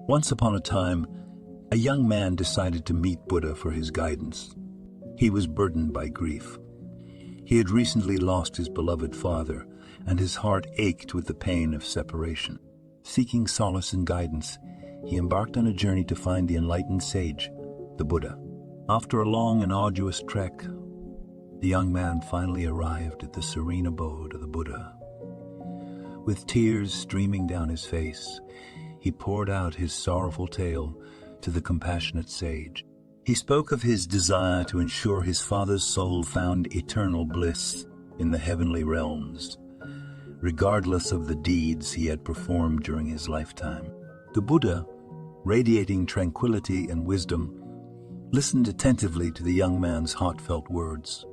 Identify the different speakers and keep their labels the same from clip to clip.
Speaker 1: Once upon a time, a young man decided to meet Buddha for his guidance. He was burdened by grief. He had recently lost his beloved father, and his heart ached with the pain of separation. Seeking solace and guidance, he embarked on a journey to find the enlightened sage, the Buddha. After a long and arduous trek, the young man finally arrived at the serene abode of the Buddha. With tears streaming down his face, he poured out his sorrowful tale to the compassionate sage. He spoke of his desire to ensure his father's soul found eternal bliss in the heavenly realms, regardless of the deeds he had performed during his lifetime. The Buddha, radiating tranquility and wisdom, listened attentively to the young man's heartfelt words.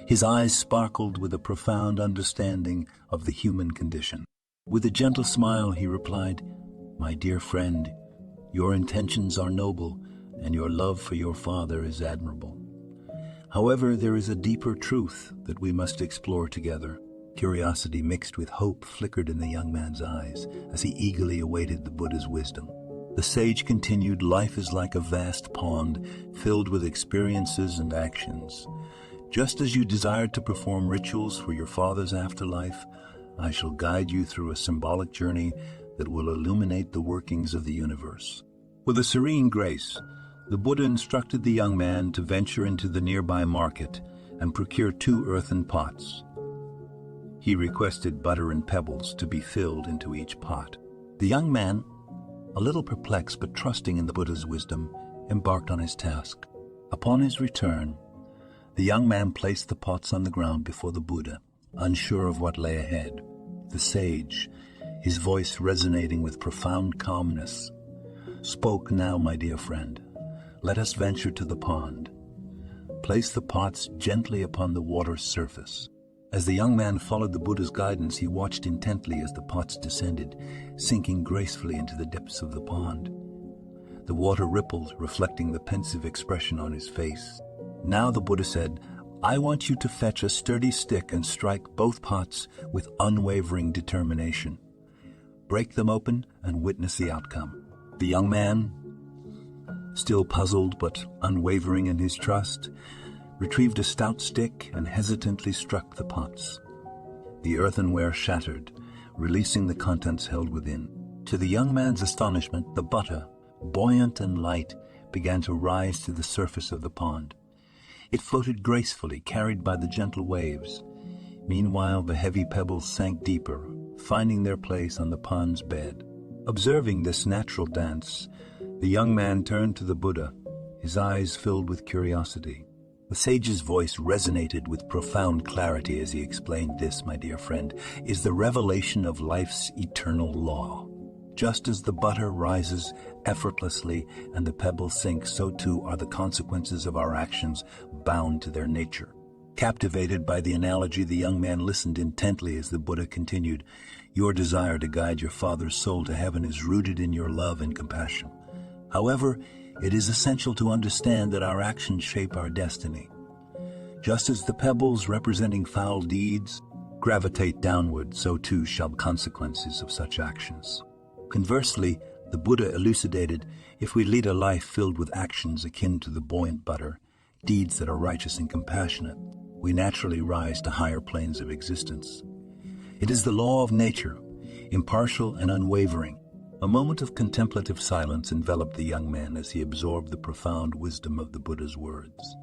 Speaker 1: His eyes sparkled with a profound understanding of the human condition. With a gentle smile, he replied, "My dear friend, your intentions are noble, and your love for your father is admirable. However, there is a deeper truth that we must explore together." Curiosity mixed with hope flickered in the young man's eyes as he eagerly awaited the Buddha's wisdom. The sage continued, "Life is like a vast pond filled with experiences and actions. Just as you desired to perform rituals for your father's afterlife, I shall guide you through a symbolic journey that will illuminate the workings of the universe." With a serene grace, the Buddha instructed the young man to venture into the nearby market and procure 2 earthen pots. He requested butter and pebbles to be filled into each pot. The young man, a little perplexed but trusting in the Buddha's wisdom, embarked on his task. Upon his return, the young man placed the pots on the ground before the Buddha, unsure of what lay ahead. The sage, his voice resonating with profound calmness, spoke, "Now, my dear friend, let us venture to the pond. Place the pots gently upon the water's surface." As the young man followed the Buddha's guidance, he watched intently as the pots descended, sinking gracefully into the depths of the pond. The water rippled, reflecting the pensive expression on his face. Now the Buddha said, "I want you to fetch a sturdy stick and strike both pots with unwavering determination. Break them open and witness the outcome." The young man, still puzzled but unwavering in his trust, retrieved a stout stick and hesitantly struck the pots. The earthenware shattered, releasing the contents held within. To the young man's astonishment, the butter, buoyant and light, began to rise to the surface of the pond. It floated gracefully, carried by the gentle waves. Meanwhile, the heavy pebbles sank deeper, finding their place on the pond's bed. Observing this natural dance, the young man turned to the Buddha, his eyes filled with curiosity. The sage's voice resonated with profound clarity as he explained, "This, my dear friend, is the revelation of life's eternal law. Just as the butter rises effortlessly and the pebbles sink, so too are the consequences of our actions bound to their nature." Captivated by the analogy, the young man listened intently as the Buddha continued, "Your desire to guide your father's soul to heaven is rooted in your love and compassion. However, it is essential to understand that our actions shape our destiny. Just as the pebbles representing foul deeds gravitate downward, so too shall consequences of such actions." Conversely, the Buddha elucidated, if we lead a life filled with actions akin to the buoyant butter, deeds that are righteous and compassionate, we naturally rise to higher planes of existence. It is the law of nature, impartial and unwavering. A moment of contemplative silence enveloped the young man as he absorbed the profound wisdom of the Buddha's words.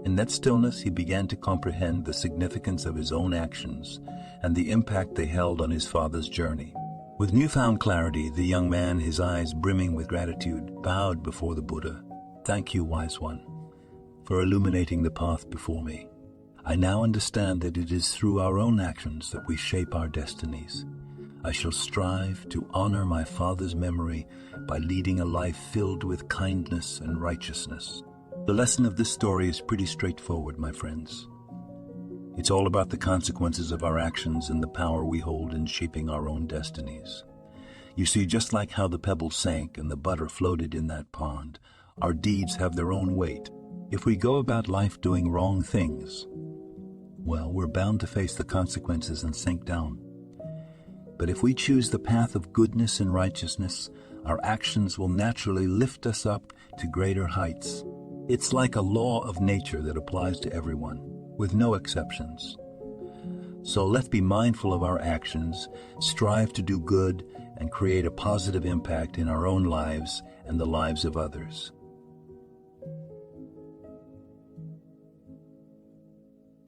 Speaker 1: In that stillness, he began to comprehend the significance of his own actions and the impact they held on his father's journey. With newfound clarity, the young man, his eyes brimming with gratitude, bowed before the Buddha. "Thank you, wise one, for illuminating the path before me. I now understand that it is through our own actions that we shape our destinies. I shall strive to honor my father's memory by leading a life filled with kindness and righteousness." The lesson of this story is pretty straightforward, my friends. It's all about the consequences of our actions and the power we hold in shaping our own destinies. You see, just like how the pebbles sank and the butter floated in that pond, our deeds have their own weight. If we go about life doing wrong things, well, we're bound to face the consequences and sink down. But if we choose the path of goodness and righteousness, our actions will naturally lift us up to greater heights. It's like a law of nature that applies to everyone, with no exceptions. So let's be mindful of our actions, strive to do good, and create a positive impact in our own lives and the lives of others.